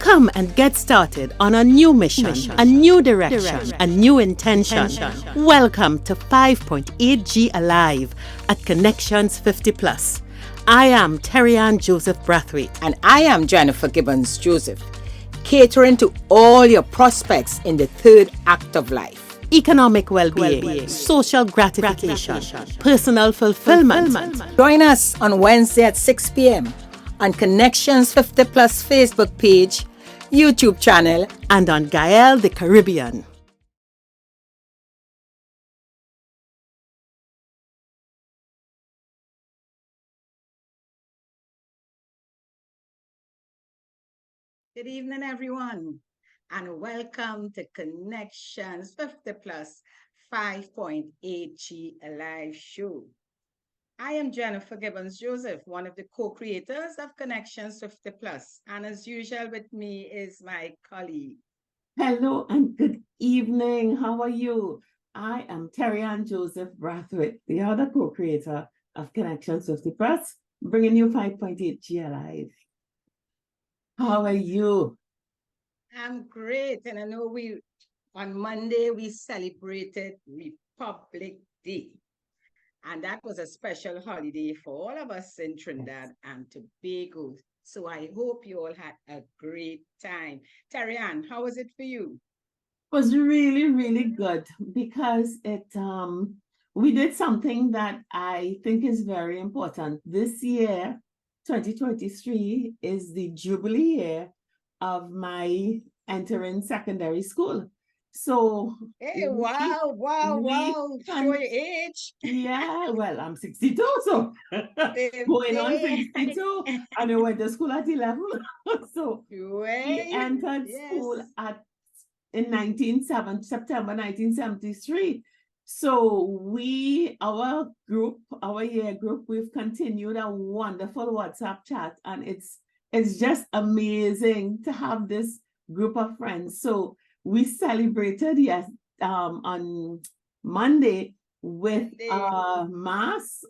Come and get started on a new mission, a new direction, a new intention. Welcome to 5.8G Alive at Connections 50 Plus. I am Terri and Joseph Brathwaite. And I am Jennifer Gibbons Joseph, catering to all your prospects in the third act of life. Economic well-being, social gratification, personal fulfillment. Join us on Wednesday at 6 p.m. on Connections 50 Plus Facebook page, YouTube channel, and on Gael the Caribbean. Good evening, everyone, and welcome to Connections 50 Plus 5.8G Alive Show. I am Jennifer Gibbons Joseph, one of the co-creators of Connections 50 Plus, and as usual with me is my colleague. Hello and good evening. How are you? I am Terri and Joseph Brathwaite, the other co-creator of Connections 50 Plus, bringing you 5.8G Alive. How are you? I'm great, and I know on Monday we celebrated Republic Day. And that was a special holiday for all of us in Trinidad and Tobago. So I hope you all had a great time. Terri Ann, how was it for you? It was really, really good because we did something that I think is very important. This year, 2023, is the jubilee year of my entering secondary school. So hey, wow. Show your age. Yeah, well, I'm 62, so going on 62. And I went to school at 11. So we entered school in September 1973. So our year group, we've continued a wonderful WhatsApp chat, and it's just amazing to have this group of friends. So we celebrated, on Monday with mass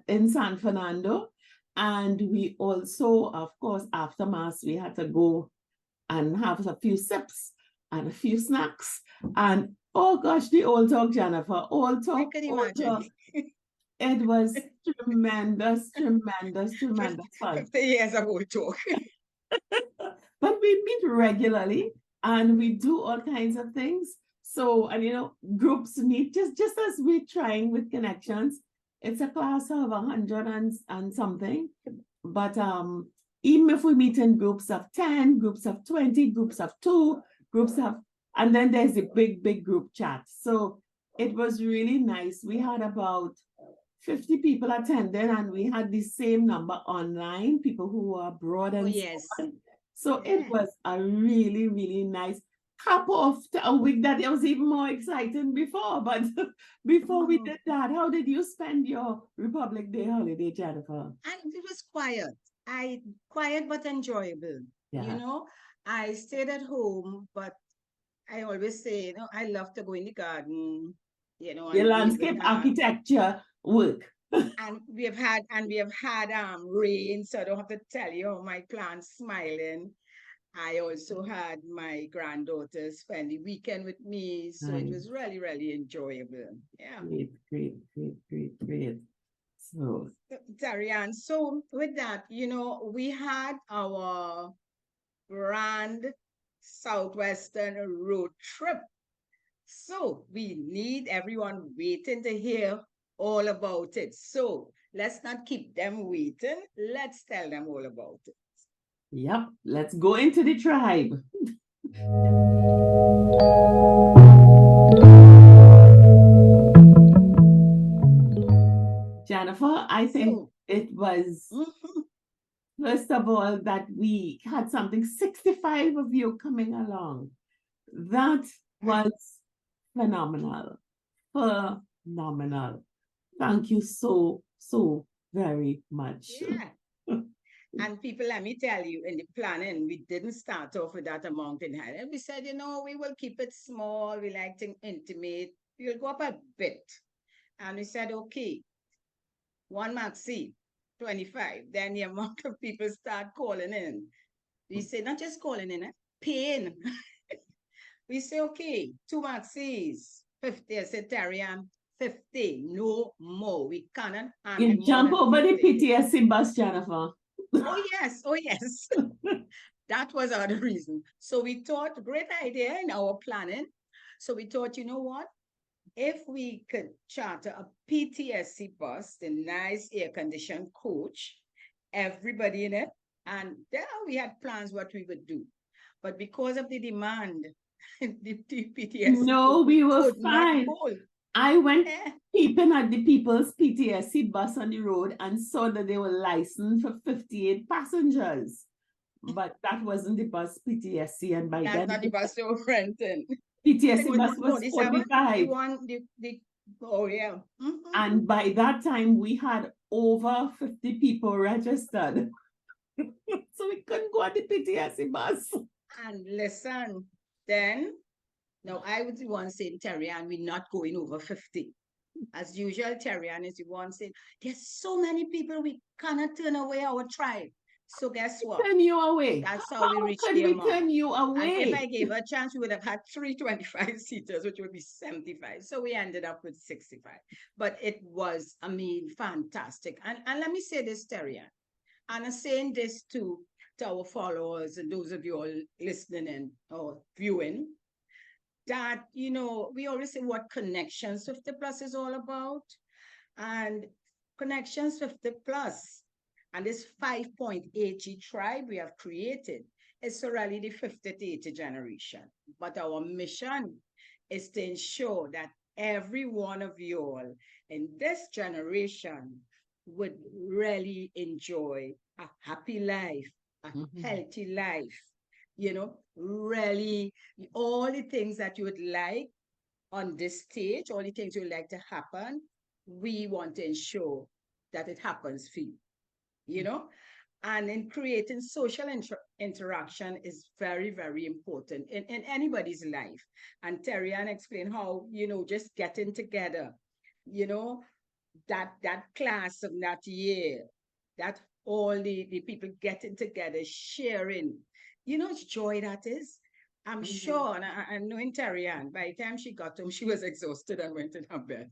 in San Fernando. And we also, of course, after mass, we had to go and have a few sips and a few snacks. And oh gosh, the old talk, Jennifer, old talk. I can imagine. It was tremendous fun. 50 years of old talk. But we meet regularly and we do all kinds of things. So, and groups meet just as we're trying with Connections. It's a class of 100 and something. But even if we meet in groups of 10, groups of 20, groups of 2, and then there's a big group chat. So it was really nice. We had about 50 people attending, and we had the same number online, people who were abroad and so on. So it was a really, really nice cap off to a week that it was even more exciting before. But before we did that, how did you spend your Republic Day holiday, Jennifer? And it was quiet. Quiet but enjoyable. Yeah. I stayed at home, but I always say, I love to go in the garden, Your landscape architecture work. And we have had rain, so I don't have to tell you my plants smiling. I also had my granddaughter spend the weekend with me, so it was really, really enjoyable. Yeah. Great. So, Terri Ann, so with that, we had our grand Southwestern road trip. So we need everyone waiting to hear all about it. So let's not keep them waiting. Let's tell them all about it. Yep, let's go into the tribe. Jennifer, I think it was, first of all, that we had 65 of you coming along. That was phenomenal. Thank you so very much. Yeah. And people, let me tell you, in the planning, we didn't start off with that amount in hand. We said, we will keep it small. We like to intimate. We'll go up a bit. And we said, okay, one maxi, 25. Then the amount of people start calling in. We say, not just calling in, paying. We say, okay, 2 maxis, 50. I said, Terry, I'm 50, no more. We cannot have You more jump than over the 50. PTSD bus, Jennifer. Oh, yes. Oh, yes. That was our reason. So we thought, great idea in our planning. So we thought, you know what? If we could charter a PTSC bus, the nice air-conditioned coach, everybody in it, and there we had plans what we would do. But because of the demand, the PTSC No, we were could not fine. hold. I went Eh, peeping at the people's PTSC bus on the road and saw that they were licensed for 58 passengers. But that wasn't the bus PTSC, and by That's then not the bus they were renting. PTSC Was bus no, was the 45. one, oh yeah. And by that time, we had over 50 people registered. So we couldn't go on the PTSC bus. And listen, then, now I was the one saying, Terry, and we're not going over 50. As usual, Terry and is the one saying, there's so many people, we cannot turn away our tribe. So guess what? Turn you away. That's how we reached could the we amount. turn you And if I away? gave her a chance, we would have had 325 seaters, which would be 75. So we ended up with 65. But it was, I mean, fantastic. And let me say this, Terry, and I'm saying this to our followers and those of you all listening and or viewing, that, you know, we always say what Connections 50 Plus is all about. And Connections 50 Plus and this 5.8G tribe we have created is really the 50 to 80 generation. But our mission is to ensure that every one of you all in this generation would really enjoy a happy life, a healthy life, you know, really all the things that you would like on this stage, all the things you would like to happen, we want to ensure that it happens for you, you know? And in creating social interaction is very, very important in anybody's life. And Terry Ann explained how, you know, just getting together, you know, that class of that year, that all the people getting together, sharing, you know, what joy that is. I'm sure, and I know in Terry Ann, by the time she got home, she was exhausted and went in her bed.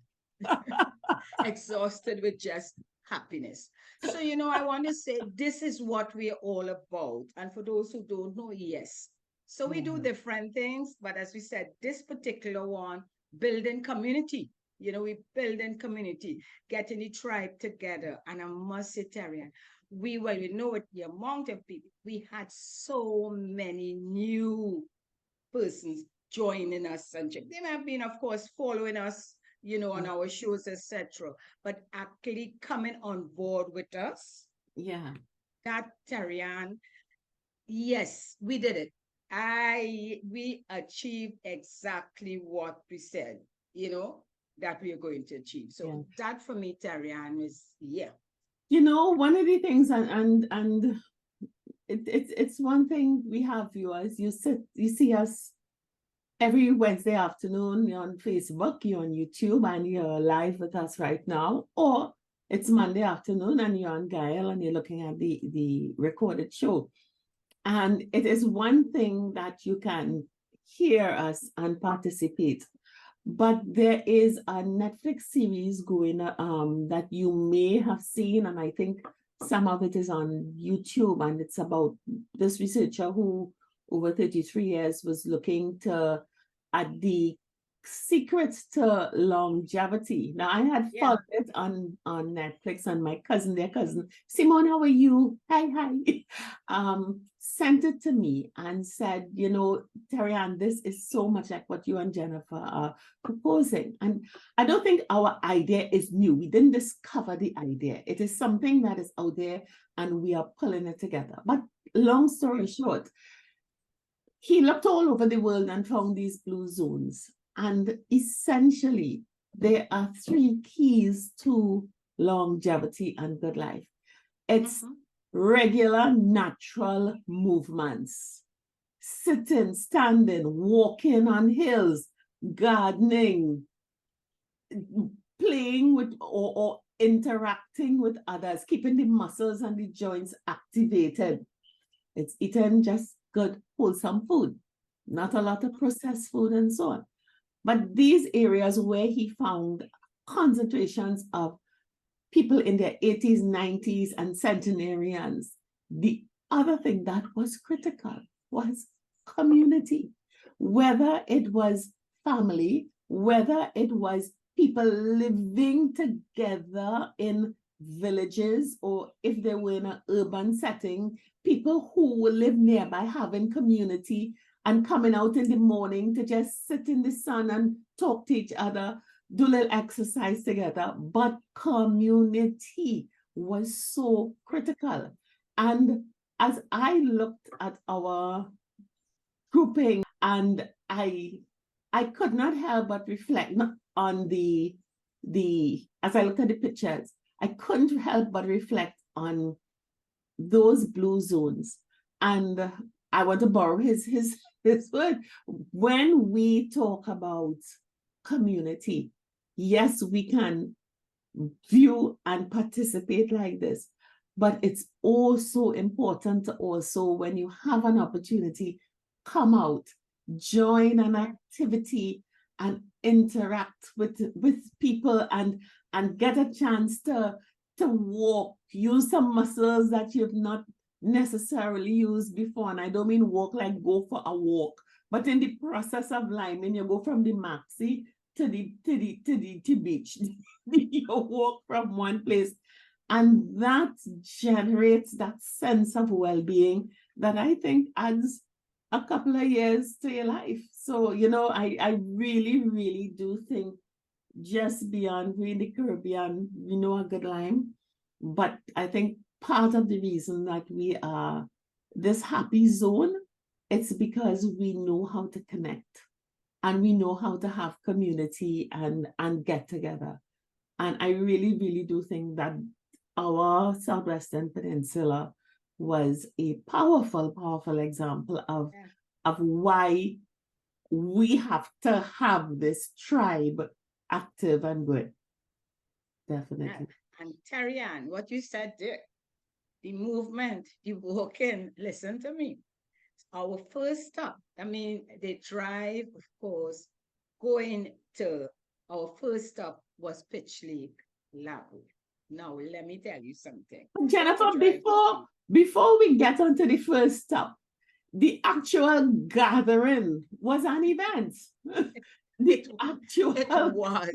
Exhausted with just happiness. So, you know, I want to say this is what we're all about. And for those who don't know, yes. So we do different things, but as we said, this particular one, building community. You know, we build in community, getting the tribe together. And I must say, Terry, we know it, the amount of people, we had so many new persons joining us. And they may have been, of course, following us, you know, on our shows, etc. But actually coming on board with us. Yeah. That, Terry Ann, yes, we did it. We achieved exactly what we said, you know, that we are going to achieve. So that for me, Terry Ann, is You know, one of the things, and it's one thing we have viewers. You see us every Wednesday afternoon. You're on Facebook, you're on YouTube, and you're live with us right now. Or it's Monday afternoon and you're on Gael and you're looking at the recorded show. And it is one thing that you can hear us and participate. But there is a Netflix series going that you may have seen, and I think some of it is on YouTube, and it's about this researcher who over 33 years was looking at the secrets to longevity. Now, I had followed it on Netflix, and my cousin, Simone, how are you? Hi. Sent it to me and said, you know, Terry Ann, this is so much like what you and Jennifer are proposing. And I don't think our idea is new. We didn't discover the idea. It is something that is out there and we are pulling it together. But long story short, he looked all over the world and found these blue zones. And essentially, there are 3 keys to longevity and good life. It's regular, natural movements. Sitting, standing, walking on hills, gardening, playing with or interacting with others, keeping the muscles and the joints activated. It's eating just good, wholesome food, not a lot of processed food and so on. But these areas where he found concentrations of people in their 80s, 90s, and centenarians, the other thing that was critical was community, whether it was family, whether it was people living together in villages, or if they were in an urban setting, people who will live nearby having community and coming out in the morning to just sit in the sun and talk to each other, do a little exercise together. But community was so critical. And as I looked at our grouping, and I could not help but reflect on the as I looked at the pictures, I couldn't help but reflect on those blue zones. And I want to borrow his word. When we talk about community, yes, we can view and participate like this, but it's also important to also, when you have an opportunity, come out, join an activity and interact with people and get a chance to walk, use some muscles that you've not necessarily used before. And I don't mean walk like go for a walk, but in the process of climbing, you go from the maxi to the beach. You walk from one place, and that generates that sense of well-being that I think adds a couple of years to your life. So, I really, really do think just beyond in the Caribbean, a good lime. But I think part of the reason that we are this happy zone, it's because we know how to connect and we know how to have community and get together. And I really, really do think that our South Western Peninsula was a powerful, powerful example of why we have to have this tribe active and good. Definitely. And Terri Ann, what you said there, the movement, the walking, listen to me. Our first stop, the drive, of course, going to our first stop was Pitch Lake, Lago. Now, let me tell you something. Jennifer, before we get onto the first stop, the actual gathering was an event. It was,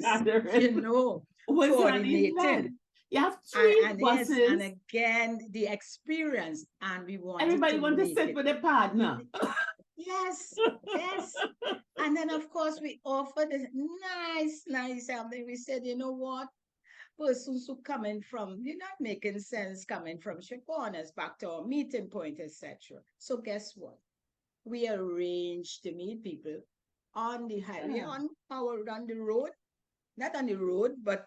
gathering was coordinated. An event. You have three buses. Yes, and again, the experience, and we wanted everybody wanted to sit with a partner. Yes. And then, of course, we offered a nice something. We said, you know what? Persons who coming from, you're not making sense coming from Chaconas back to our meeting point, etc. So guess what? We arranged to meet people on the highway, on the road, not on the road, but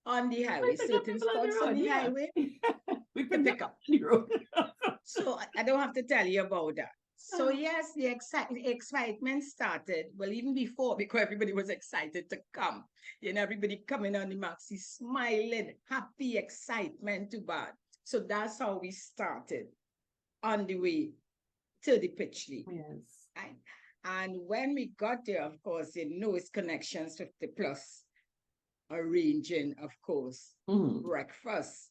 on the highway, certain spots on the highway. We can pick up the road. So I don't have to tell you about that. So yes, the excitement started, well, even before, because everybody was excited to come. Everybody coming on the maxi, smiling, happy, excitement to bad. So that's how we started on the way to the Pitch Lake. Yes. Right? And when we got there, of course, it's CONEC-TIONS 50 plus, arranging, of course, breakfast.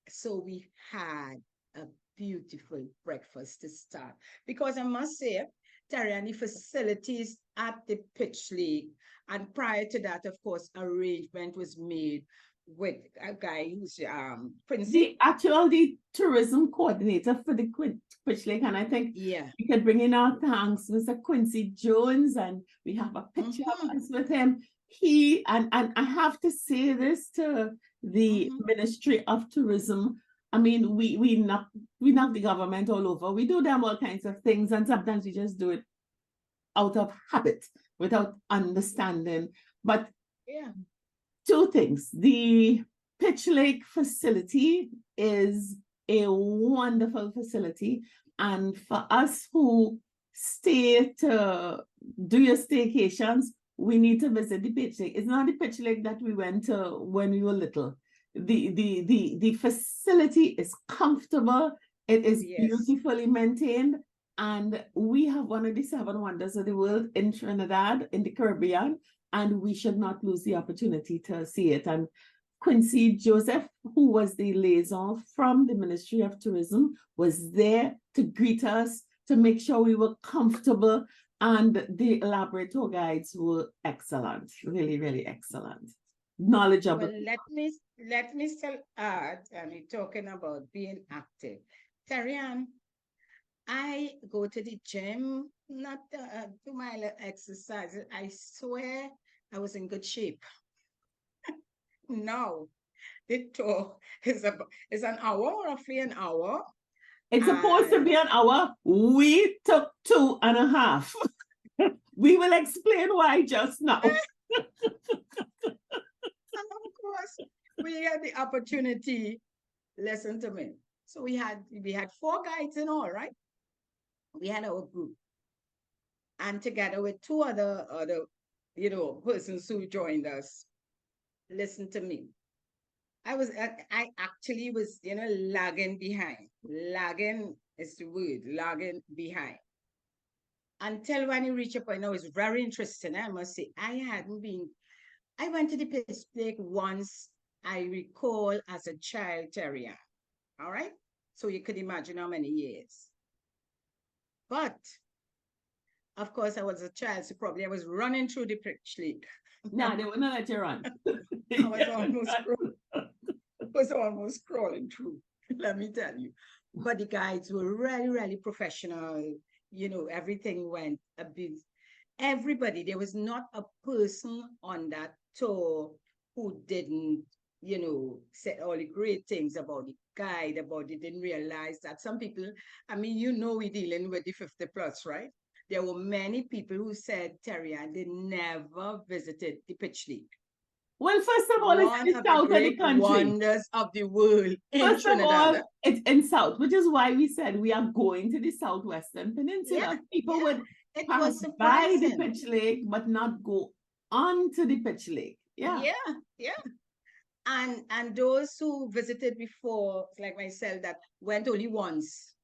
So we had a beautiful breakfast to start. Because I must say, Terri, and the facilities at the Pitch Lake, and prior to that, of course, arrangement was made with a guy who's Quincy. The tourism coordinator for the Pitch Lake, and I think we could bring in our thanks, Mr. Quincy Jones, and we have a picture of us with him. He and I have to say this to the Ministry of Tourism. We knock the government all over. We do them all kinds of things, and sometimes we just do it out of habit without understanding. But two things. The Pitch Lake facility is a wonderful facility. And for us who stay to do your staycations, we need to visit the Pitch Lake. It's not the Pitch Lake that we went to when we were little. The facility is comfortable. It is Yes. beautifully maintained. And we have one of the seven wonders of the world in Trinidad, in the Caribbean, and we should not lose the opportunity to see it. And Quincy Joseph, who was the liaison from the Ministry of Tourism, was there to greet us, to make sure we were comfortable, and the elaborate tour guides were excellent, really, really excellent, knowledgeable. Well, let me still add, and we're talking about being active. Terry, I go to the gym, not do my exercises. I swear I was in good shape. No, the tour is an hour, roughly an hour. It's supposed to And be an hour. We took 2.5. We will explain why just now. and of course, we had the opportunity, listen to me. So we had 4 guides in all, right? We had our group. And together with 2 other persons who joined us. Listen to me. I actually was, lagging behind. Lagging is the word, lagging behind. Until when you reach a point, it was very interesting. I must say, I went to the Pitch Lake once, I recall, as a child terrier. All right? So you could imagine how many years. But, of course, I was a child, so probably I was running through the Pitch Lake. No, they will not let you run. I was almost crawling through, let me tell you. But the guides were really, really professional. Everything went a bit. Everybody, there was not a person on that tour who didn't, say all the great things about the guide, about they didn't realize that some people, we're dealing with the 50 plus, right? There were many people who said, Terry, they never visited the Pitch Lake. Well, first of all, it's in the south of the country. Wonders of the world in First Trinidad. of all, it's in south, which is why we said we are going to the South Western Peninsula. Yeah, People would it pass was by the surprising. Pitch Lake, but not go on to the Pitch Lake. Yeah. And those who visited before, like myself, that went only once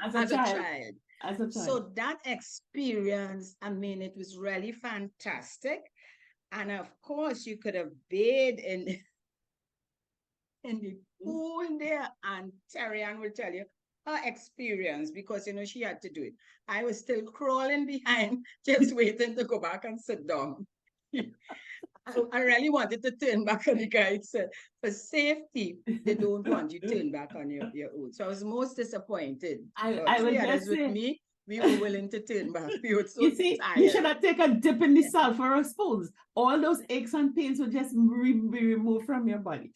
As a child. As a child. So that experience, it was really fantastic. And of course, you could have bathed in the pool there, and Terry Ann will tell you her experience, because she had to do it. I was still crawling behind, just waiting to go back and sit down. I really wanted to turn back, and the guide said, for safety, they don't want you to turn back on your own. So I was most disappointed. I would just say, with me, we were willing to turn back. We were so you see, tired. you should have taken a dip in the sulfurous pools. All those aches and pains would just be removed from your body.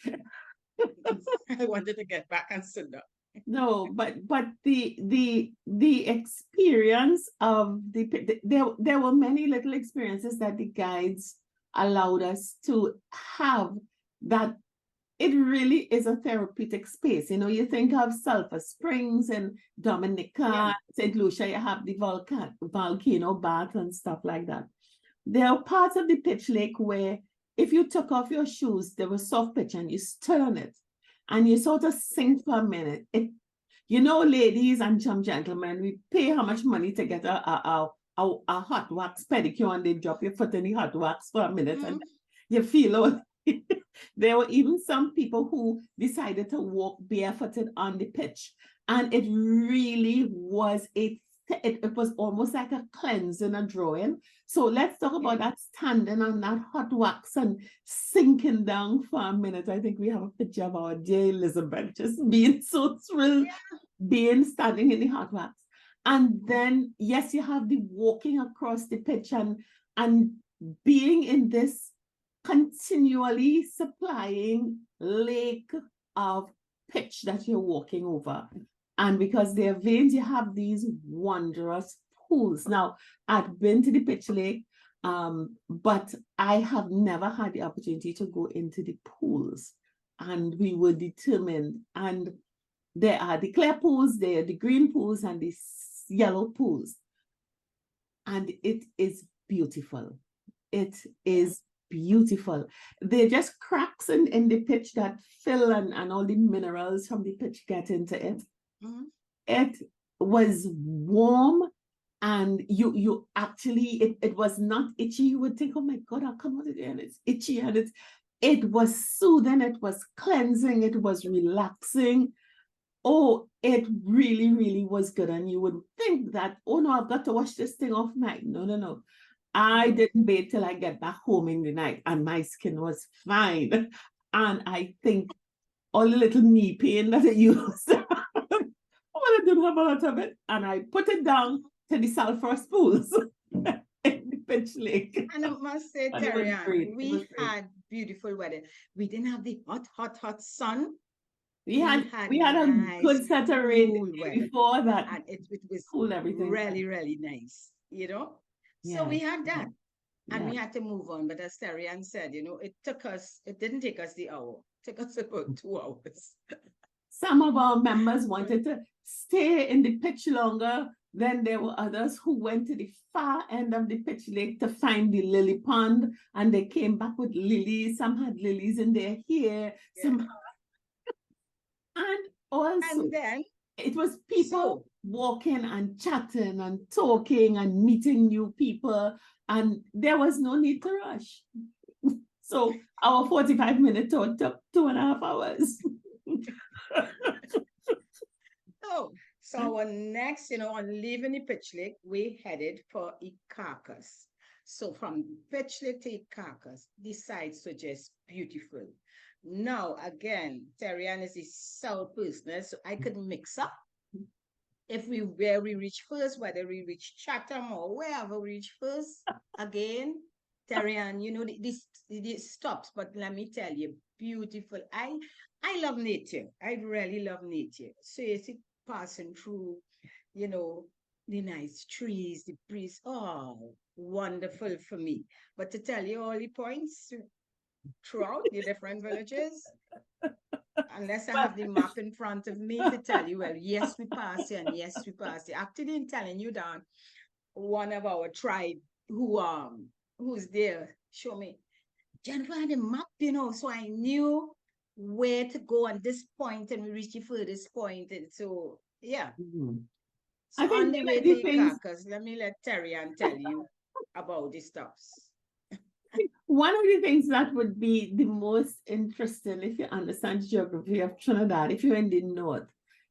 I wanted to get back and sit down. No, but the experience of there were many little experiences that the guides allowed us to have, that it really is a therapeutic space. You think of Sulphur Springs and Dominica, St. Lucia, you have the volcano bath and stuff like that. There are parts of the Pitch Lake where if you took off your shoes, there was soft pitch, and you stood on it and you sort of sink for a minute. Ladies and some gentlemen, we pay how much money to get a hot wax pedicure, and they drop your foot in the hot wax for a minute, and you feel there were even some people who decided to walk barefooted on the pitch, and it really was it was almost like a cleansing, a drawing. So let's talk about that standing on that hot wax and sinking down for a minute. I think we have a picture of our dear Elizabeth just being so thrilled, standing in the hot wax. And then, yes, you have the walking across the pitch and being in this continually supplying lake of pitch that you're walking over. And because they're veins, you have these wondrous pools. Now, I've been to the Pitch Lake, but I have never had the opportunity to go into the pools. And we were determined. And there are the clear pools, there are the green pools, and the yellow pools. And it is beautiful. It is beautiful. They're just cracks in the pitch that fill, and all the minerals from the pitch get into it. it was warm, and you actually, it was not itchy. You would think, oh my God, I'll come out again, it's itchy, and it was soothing, it was cleansing, it was relaxing. Oh, it really, really was good. And you would think that, oh no, I've got to wash this thing off my. No. I didn't wait till I get back home in the night, and my skin was fine. And I think all the little knee pain that I used, well, I didn't have a lot of it. And I put it down to the sulfurous pools in the Pitch Lake. And I must say, And it was Terri, great. we had beautiful weather. We didn't have the hot sun. We had a nice, good set of rain cool weather. before that. And it was cool everything. really, really nice, you know? So we had that. And we had to move on. But as Terri Ann said, you know, it didn't take us the hour. It took us about 2 hours. Some of our members wanted to stay in the pitch longer. Then there were others who went to the far end of the Pitch Lake to find the lily pond, and they came back with lilies. Some had lilies in their hair. Some and also, and then it was people walking and chatting and talking and meeting new people, and there was no need to rush. So our 45-minute tour took 2.5 hours. So our next, you know, on leaving the Pitch Lake, we headed for Icacos. So from Pitch Lake to Icacos, the sites were just beautiful. Now, again, Terri Ann is a South person, so I could mix up where we reach first, whether we reach Chatham or wherever we reach first. Again, Terri Ann, you know, this stops, but let me tell you, beautiful. I love nature. I really love nature. So it's passing through, you know, the nice trees, the breeze. Oh, wonderful for me. But to tell you all the points throughout the different villages, unless I have the map in front of me to tell you, well, yes, we passed here, and yes, we passed here. After then telling you that one of our tribe who's there, show me, Jennifer had a map, you know, so I knew where to go at this point, and we reached the furthest point. And so, yeah. So I think on the way to Icacos, let me let Terri Ann tell you about the stops. One of the things that would be the most interesting, if you understand the geography of Trinidad, if you're in the north,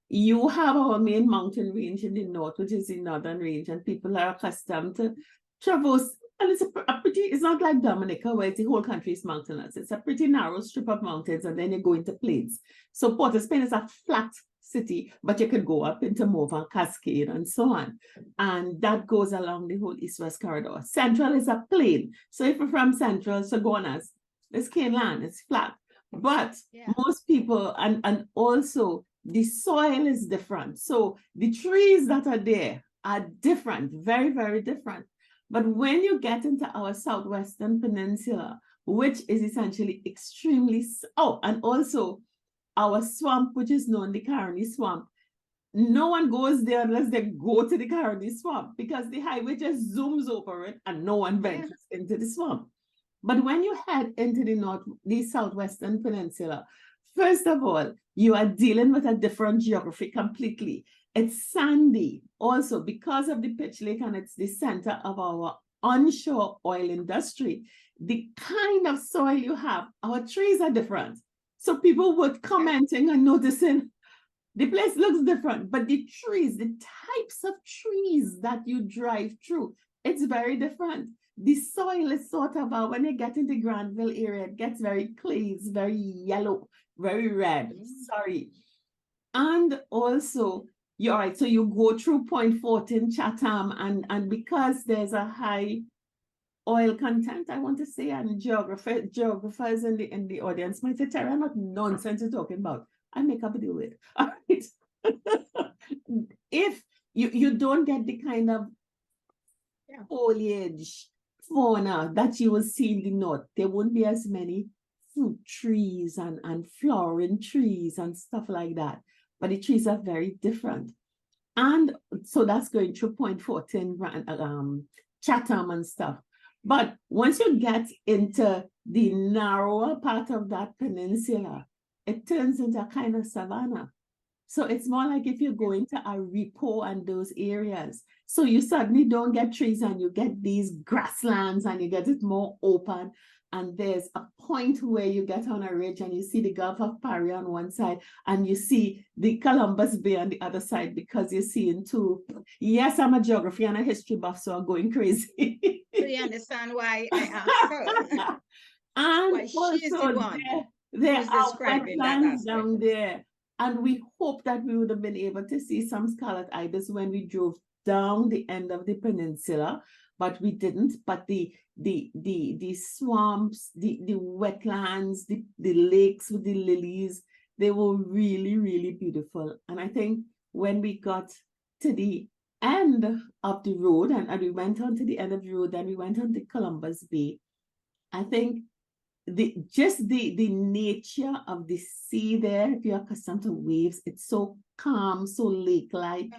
you have our main mountain range in the north, which is the northern range, and people are accustomed to traverse. And it's not like Dominica, where the whole country is mountainous. It's a pretty narrow strip of mountains, and then you go into plains. So Port of Spain is a flat city, but you could go up into Morvan, Cascade, and so on. And that goes along the whole east-west corridor. Central is a plain. So if you're from Central, Sagonas, it's cane land, it's flat. But most people, and also the soil is different. So the trees that are there are different, very, very different. But when you get into our Southwestern Peninsula, which is essentially extremely, and also our swamp, which is known the Caroni Swamp, no one goes there unless they go to the Caroni Swamp, because the highway just zooms over it and no one ventures into the swamp. But when you head into the Southwestern Peninsula, first of all, you are dealing with a different geography completely. It's sandy also because of the Pitch Lake, and it's the center of our onshore oil industry. The kind of soil you have, our trees are different. So people were commenting and noticing the place looks different, but the trees, the types of trees that you drive through, it's very different. The soil is sort of, when you get into Granville area, it gets very clay, it's very yellow, very red, sorry. And also, you're right, so you go through Point Fortin, Chatham, and because there's a high oil content, I want to say, and geographers in the audience might say, Terri, what nonsense you're talking about. I make up a deal with. All right. If you don't get the kind of foliage, fauna that you will see in the north, there won't be as many fruit trees and flowering trees and stuff like that. But the trees are very different. And so that's going through Point Fortin, Chatham and stuff. But once you get into the narrower part of that peninsula, it turns into a kind of savanna. So it's more like if you're going to a repo and those areas. So you suddenly don't get trees and you get these grasslands and you get it more open. And there's a point where you get on a ridge and you see the Gulf of Paria on one side and you see the Columbus Bay on the other side, because you're seeing two. Yes, I'm a geography and a history buff, so I'm going crazy. So you understand why I asked her? And Why she's the also one there who's are describing that wetlands aspect. down there. And we hope that we would have been able to see some scarlet ibis when we drove down the end of the peninsula, but we didn't. But the swamps, the wetlands, the lakes with the lilies, they were really, really beautiful. And I think when we got to the end of the road and we went on to the end of the road, and we went on to Columbus Bay, I think the nature of the sea there, if you're accustomed to waves, it's so calm, so lake-like,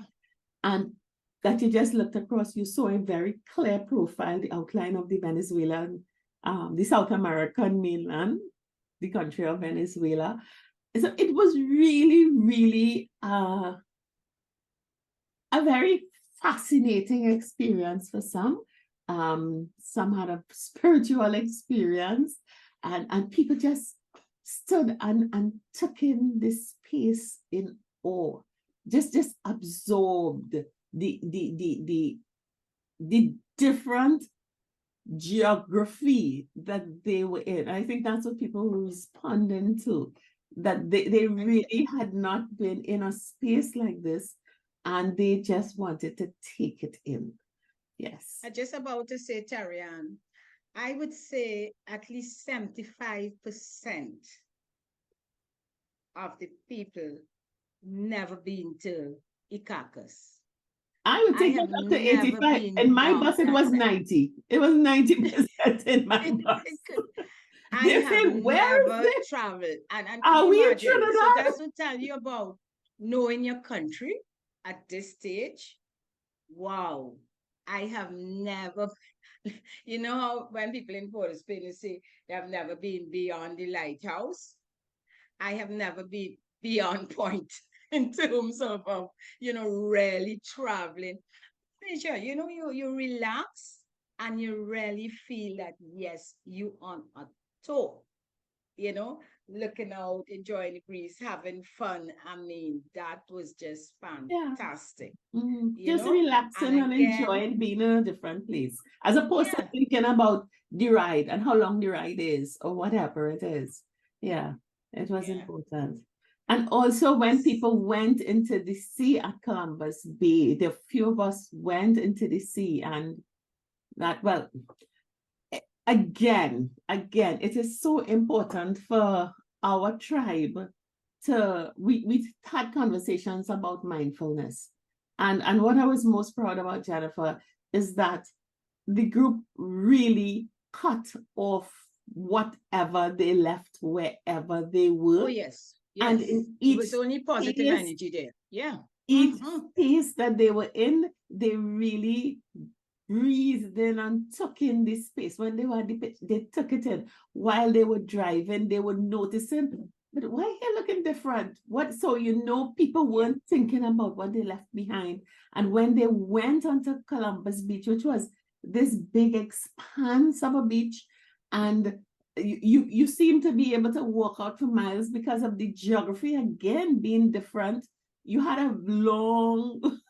and that you just looked across, you saw a very clear profile, the outline of the Venezuelan, the South American mainland, the country of Venezuela. So it was really, really a very fascinating experience for some. Some had a spiritual experience, and people just stood and took in this space in awe, just absorbed the different geography that they were in. I think that's what people were responding to, that they really had not been in a space like this, and they just wanted to take it in. Yes. I just about to say, Terri, I would say at least 75% of the people never been to Icacos. I would take it up to 85. In my bus, it was 90. It was 90% in my bus. I have never traveled. And are we in so Trinidad? that's to tell you about knowing your country at this stage. Wow. I have never, you know how when people in Port of Spain say they have never been beyond the lighthouse? I have never been beyond point in terms of really traveling. Sure, you relax and you really feel that, yes, you on a tour, looking out, enjoying the breeze, having fun. I mean, that was just fantastic. Yeah. Just relaxing and enjoying being in a different place, as opposed to thinking about the ride and how long the ride is or whatever it is. Yeah, it was important. And also when people went into the sea at Columbus Bay, the few of us went into the sea, and that, well, again, it is so important for our tribe to, we had conversations about mindfulness. And what I was most proud about, Jennifer, is that the group really cut off whatever they left wherever they were. Oh, yes. And it was only positive energy there. Yeah. Each space that they were in, they really breathed in and took in this space. When they were at the pitch, they took it in. While they were driving, they were noticing, but why are you looking different? So people weren't thinking about what they left behind. And when they went onto Columbus Beach, which was this big expanse of a beach, and you seem to be able to walk out for miles because of the geography again being different. You had a long,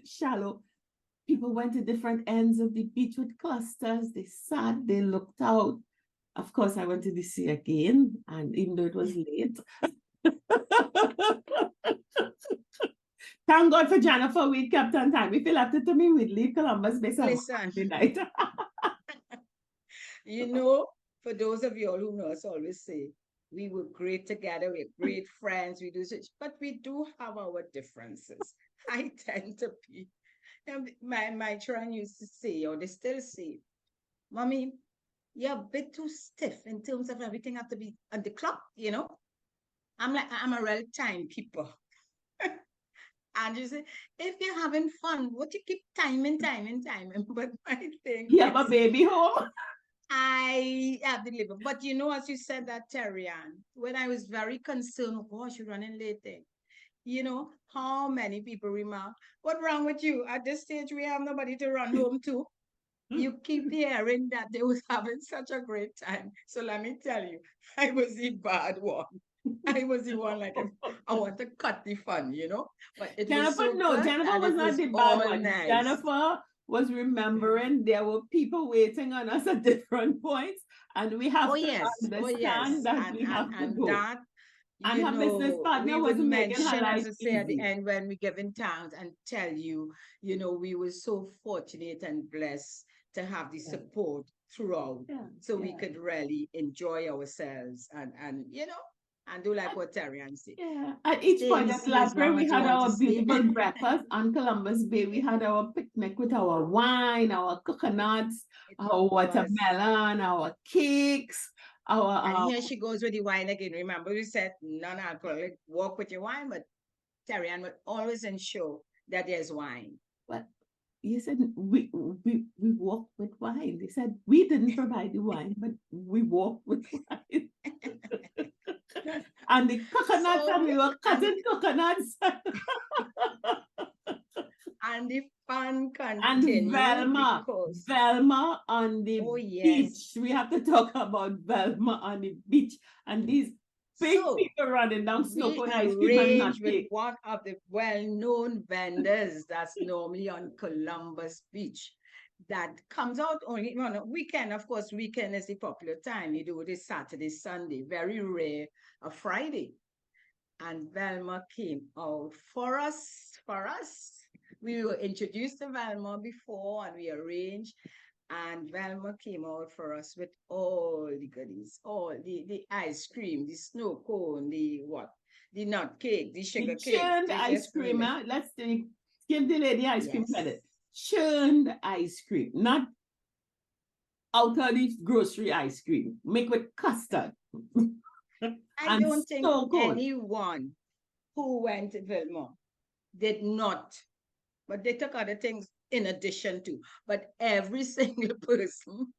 shallow. People went to different ends of the beach with clusters. They sat, they looked out. Of course, I went to the sea again, and even though it was late. Thank God for Jennifer, we kept on time. If you left it to me, we'd leave Columbus Bay midnight. For those of you all who know us, always say, we were great together, we're great friends, we do such, but we do have our differences. I tend to be, my children used to say, or they still say, Mommy, you're a bit too stiff in terms of everything have to be on the clock, I'm a real timekeeper. And you say, if you're having fun, what you keep timing? But my thing you have a baby home. I have the labor. But as you said that, Terri, when I was very concerned, oh gosh, you're running late there. you know, how many people remark, "What wrong with you? At this stage, we have nobody to run home to." You keep hearing that they was having such a great time. So let me tell you, I was the bad one. I was the one like I want to cut the fun, you know. But it was Jennifer, so no, good Jennifer and was it not was the bad all one. nice. Jennifer was remembering there were people waiting on us at different points, and we have Oh to yes, oh yes, understand that we have to and go. that, And you her business know, we partner would wasn't making her mention, as life I say at the easy. end when we give in thanks and tell you, you know, we were so fortunate and blessed to have the support throughout, Yeah, so we yeah. could really enjoy ourselves and you know, and do like what Terry and said. Yeah, at each Stay in point the at sea as Ladbroke, long we as you had want to our stay. beautiful breakfast on Columbus Bay. We had our picnic with our wine, our coconuts, It our was. watermelon, our cakes, our And here she goes with the wine again. Remember, we said non-alcoholic, walk with your wine, but Terry Ann would always ensure that there's wine. what you said we walk with wine. They said we didn't provide the wine, but we walk with wine. And the coconuts, So, and we were and, cutting coconuts. and the fun And continued because, Velma on the oh yes. beach. We have to talk about Velma on the beach and these big So people running down snow we cone ice cream and hot arranged with cake. one of the well-known vendors that's normally on Columbus Beach that comes out only on a weekend. Of course, weekend is the popular time. You do this Saturday, Sunday, very rare a Friday. And Velma came out for us, for us. We were introduced to Velma before and we arranged, and Velma came out for us with all the goodies, all the ice cream, the snow cone, the what, the nut cake, the sugar The cake. churned ice Just cream. name it. Let's give the lady ice cream Yes. credit. Churned ice cream, not out of the grocery ice cream. Make with custard. I And don't think snow cone. anyone who went to Velma did not, but they took other things in addition to. But every single person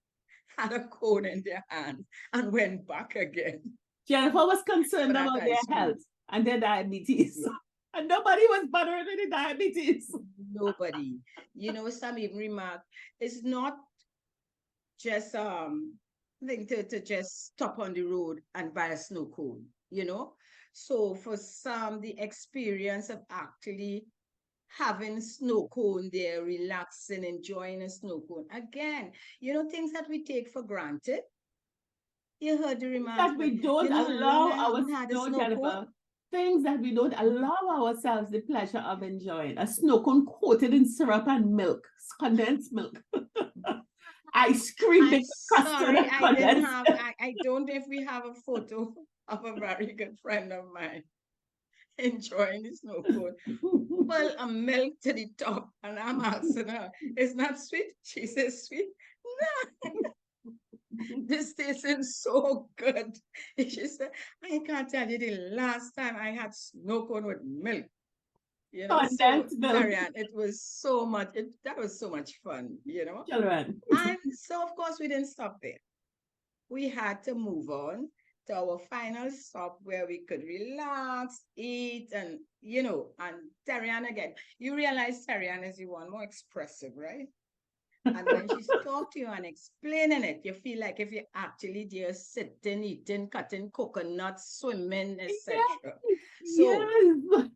had a cone in their hand and went back again. Jennifer was concerned For that about their ice cream. health and their diabetes. Yeah. And nobody was bothering with the diabetes. Nobody. You know, some even remark, it's not just thing to just stop on the road and buy a snow cone, you know. So for some, the experience of actually having snow cone there, relaxing, enjoying a snow cone. Again, you know, things that we take for granted. You heard the remarks, That we but don't you know how long allow I haven't had a no, snow cone? Jennifer, things that we don't allow ourselves the pleasure of enjoying. A snow cone coated in syrup and milk, condensed milk. Ice cream, I'm mixed with custard sorry, and I didn't condensed have, I don't know if we have a photo of a very good friend of mine enjoying the snow cone. Well, a milk to the top, and I'm asking her, "It's not sweet?" She says, "Sweet? No, this tastes so good." She said, "I can't tell you the last time I had snow cone with milk." You know, so condensed milk. Terry Ann, it was so much, that was so much fun, you know. Children. And so, of course, we didn't stop there. We had to move on to our final stop where we could relax, eat, and, you know, and Terry Ann again. You realize Terry Ann is the one more expressive, right? And when she's talking to you and explaining it, you feel like if you're actually there sitting, eating, cutting coconuts, swimming, etc. So Yes.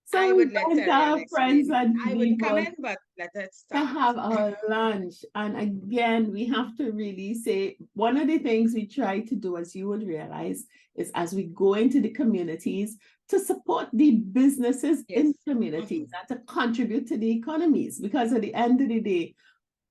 So I we would let went Terry Ann our friends explain. and I would come neighbors in, but let her to start. have our lunch. And again, we have to really say one of the things we try to do, as you would realize, is as we go into the communities to support the businesses in Yes. communities and to contribute to the economies. Because at the end of the day,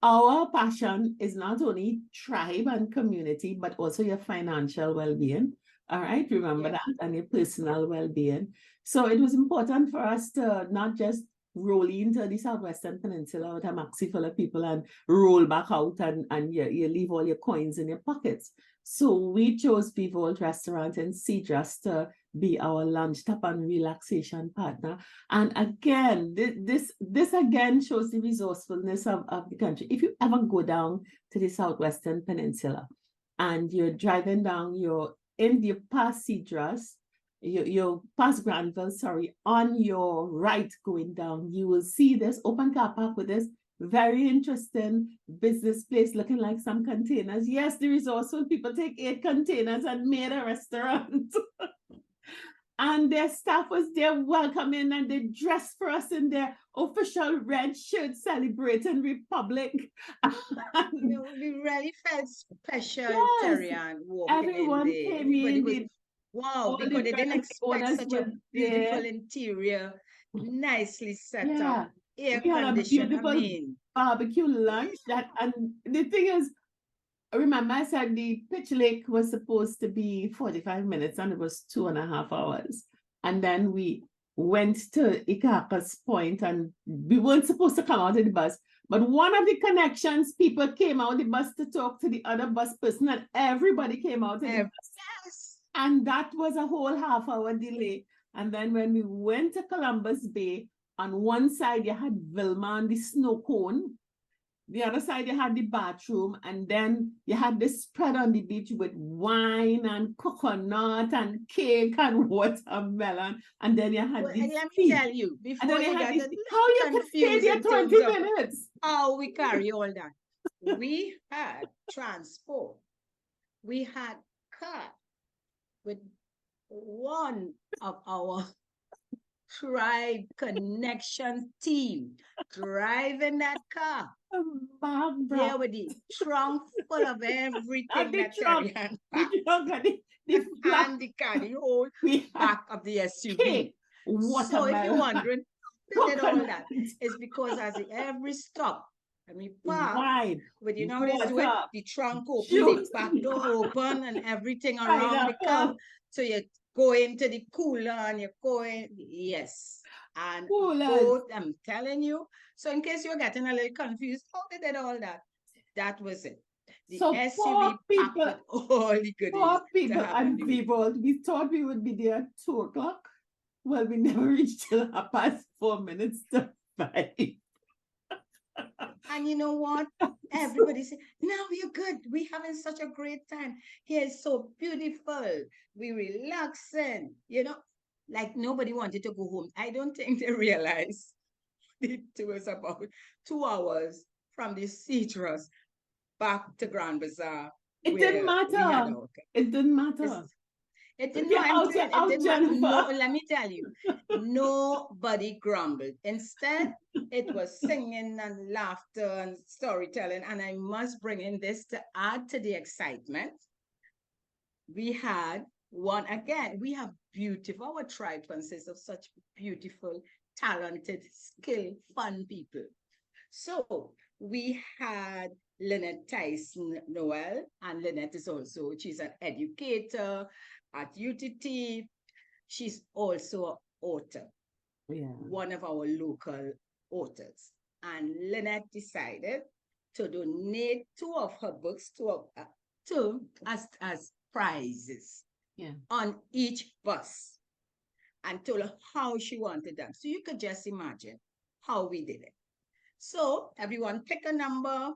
our passion is not only tribe and community, but also your financial well-being. All right, remember Yes. that, and your personal well-being. So it was important for us to not just roll into the South Western Peninsula with a maxi full of people and roll back out and you leave all your coins in your pockets. So we chose Pivolt Restaurant in Cedros to be our lunch tap and relaxation partner. And again, this again shows the resourcefulness of the country. If you ever go down to the Southwestern Peninsula and you're driving down, you're past Cedros, your past Granville, sorry, on your right going down, you will see this open car park with this very interesting business place looking like some containers. Yes, the resourceful people take 8 containers and made a restaurant. And their staff was there welcoming, and they dressed for us in their official red shirts celebrating Republic. We really felt special, Yes, Terri, and walking in everyone there. came Everybody in. was, wow, because they didn't expect such a beautiful interior, nicely set Yeah, up, air we had a conditioned. I beautiful mean, barbecue lunch. And the thing is, remember I said the pitch lake was supposed to be 45 minutes and it was 2.5 hours. And then we went to Icacos Point and we weren't supposed to come out of the bus. But one of the connections, people came out of the bus to talk to the other bus person, and everybody came out of the bus. yes. And that was a whole half-hour delay. And then when we went to Columbus Bay, on one side you had Vilma and the snow cone. The other side you had the bathroom, and then you had the spread on the beach with wine and coconut and cake and watermelon. And then you had Well, the and let me sea. tell you, And before then you you had get the it how you can stay confused there in terms 20 of minutes. how we carry all that, we had transport, we had car with one of our tribe connection team driving that car. There with the trunk full of everything And the that trunk, Terri had the packed, trunk and the flap. and the car, the whole We had back of the SUV. cake, So if watermelon, you're wondering, who did all coconut, that? It's because as every stop, and we park, wine, but you know how they do it? water, The trunk open, the juice, back door open, and everything around the car. pineapple, So you go into the cooler and you go in, yes. And coolers. both, I'm telling you. So in case you're getting a little confused, how they did all that? That was it. The So SUV poor packed people, with all the goodies poor to people have on and the way. people. We thought we would be there at 2 o'clock. Well, we never reached till 4:05 to 5. And you know what? Everybody said, now we're good. We're having such a great time. Here is so beautiful. We relaxing, like nobody wanted to go home. I don't think they realized it was about 2 hours from the Cedros back to Grand Bazaar. It didn't matter. It didn't matter. It didn't You're know. out, you're out, Jennifer. No, let me tell you, nobody grumbled. Instead, it was singing and laughter and storytelling. And I must bring in this to add to the excitement. We had one again. We have beautiful. Our tribe consists of such beautiful, talented, skilled, fun people. So we had Lynette Tyson Noel, and Lynette is also, she's an educator at UTT. She's also an author, one of our local authors. And Lynette decided to donate 2 of her books as prizes on each bus, and told her how she wanted them. So you could just imagine how we did it. So everyone pick a number,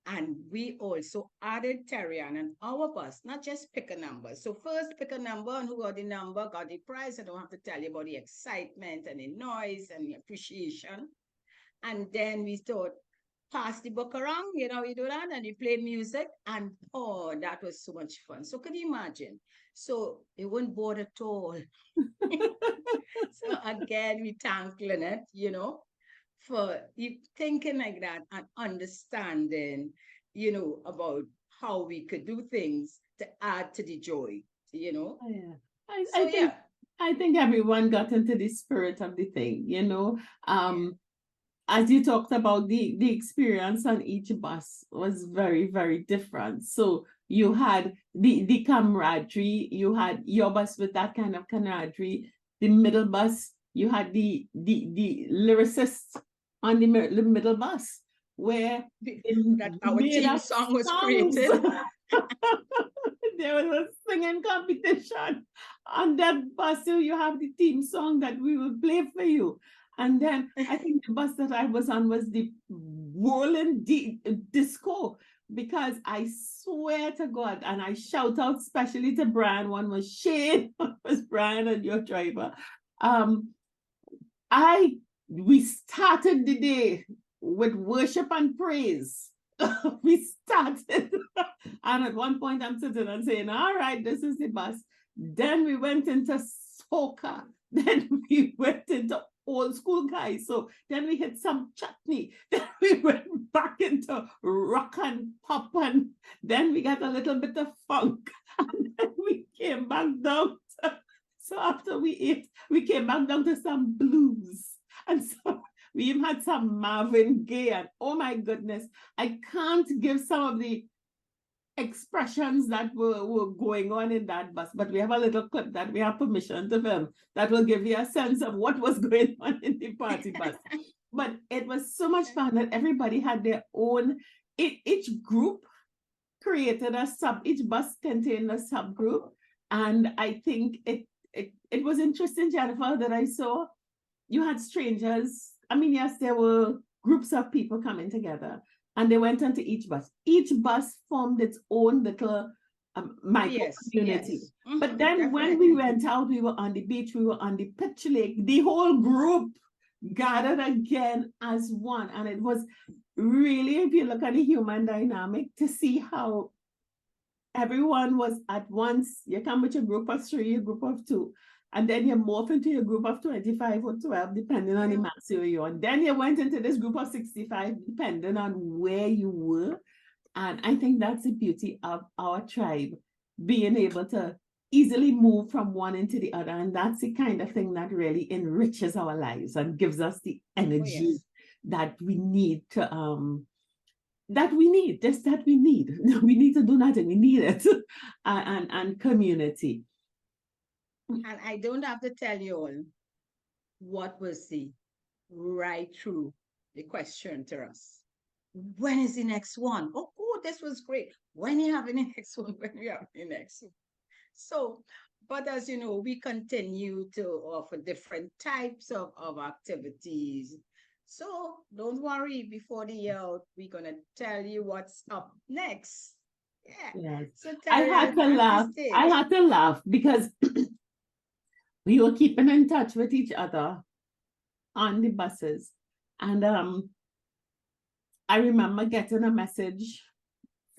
and we also added Terri on our bus, not just pick a number. So first pick a number, and who got the number got the prize. I don't have to tell you about the excitement and the noise and the appreciation. And then we thought, pass the book around, you do that, and you play music, and oh, that was so much fun. So could you imagine? So it wasn't bored at all. So again, we thank Lynette, for thinking like that and understanding, about how we could do things to add to the joy, Oh, yeah. I think everyone got into the spirit of the thing, As you talked about, the experience on each bus was very, very different. So you had the camaraderie, you had your bus with that kind of camaraderie, the middle bus, you had the lyricists on the middle bus, where that our team song was created. There was a singing competition on that bus, so you have the theme song that we will play for you. And then I think the bus that I was on was the whirling disco, because I swear to God, and I shout out especially to Brian, one was Shane, one was Brian and your driver. We started the day with worship and praise. We started, and at one point I'm sitting and saying, all right, this is the bus. Then we went into soca. Then we went into old school guys. So then we hit some chutney. Then we went back into rock and pop, and then we got a little bit of funk. And then we came back down so after we ate, we came back down to some blues. And so we even had some Marvin Gaye, and oh my goodness, I can't give some of the expressions that were going on in that bus, but we have a little clip that we have permission to film that will give you a sense of what was going on in the party bus. But it was so much fun that everybody had their own, each group created a each bus contained a subgroup. And I think it was interesting, Jennifer, that I saw you had strangers. I mean, yes, there were groups of people coming together, and they went onto each bus. Each bus formed its own little micro community. Yes. Mm-hmm, but then definitely. when we went out, we were on the beach, we were on the pitch lake, the whole group gathered again as one. And it was really, if you look at the human dynamic, to see how everyone was at once. You come with your group of 3, a group of 2, and then you morph into your group of 25 or 12, depending on the maximum you're on. Then you went into this group of 65, depending on where you were. And I think that's the beauty of our tribe, being able to easily move from one into the other. And that's the kind of thing that really enriches our lives and gives us the energy that we need to we need to do nothing, we need it. and community. And I don't have to tell you all what was the right through the question to us. When is the next one? Oh, this was great. When you have the next one? When you have the next one? So, but as you know, we continue to offer different types of activities. So don't worry, before the year out, we're going to tell you what's up next. Yeah. Yes. So I had to laugh because we were keeping in touch with each other on the buses. And I remember getting a message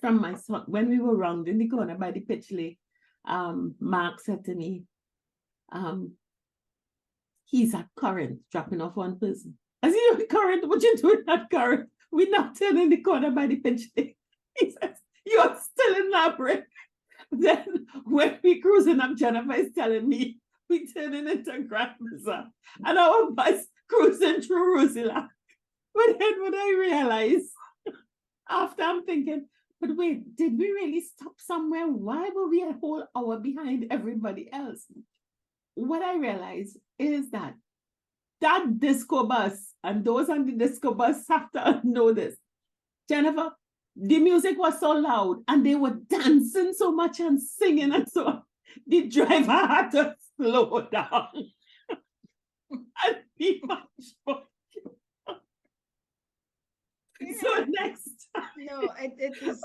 from my son when we were rounding the corner by the pitch lake. Mark said to me, he's at Current dropping off one person. I said, Current, what you doing at Current? We're not turning the corner by the pitch lake. He says, you're still in Labrador. Then when we cruising up, Jennifer is telling me we turning into Grand Bazaar and our bus cruising through Rosilla. But then what I realized after, I'm thinking, but wait, did we really stop somewhere? Why were we a whole hour behind everybody else? What I realized is that disco bus, and those on the disco bus have to know this, Jennifer, the music was so loud and they were dancing so much and singing and so on. The driver had to slow down and be much more. So next time. No, it is,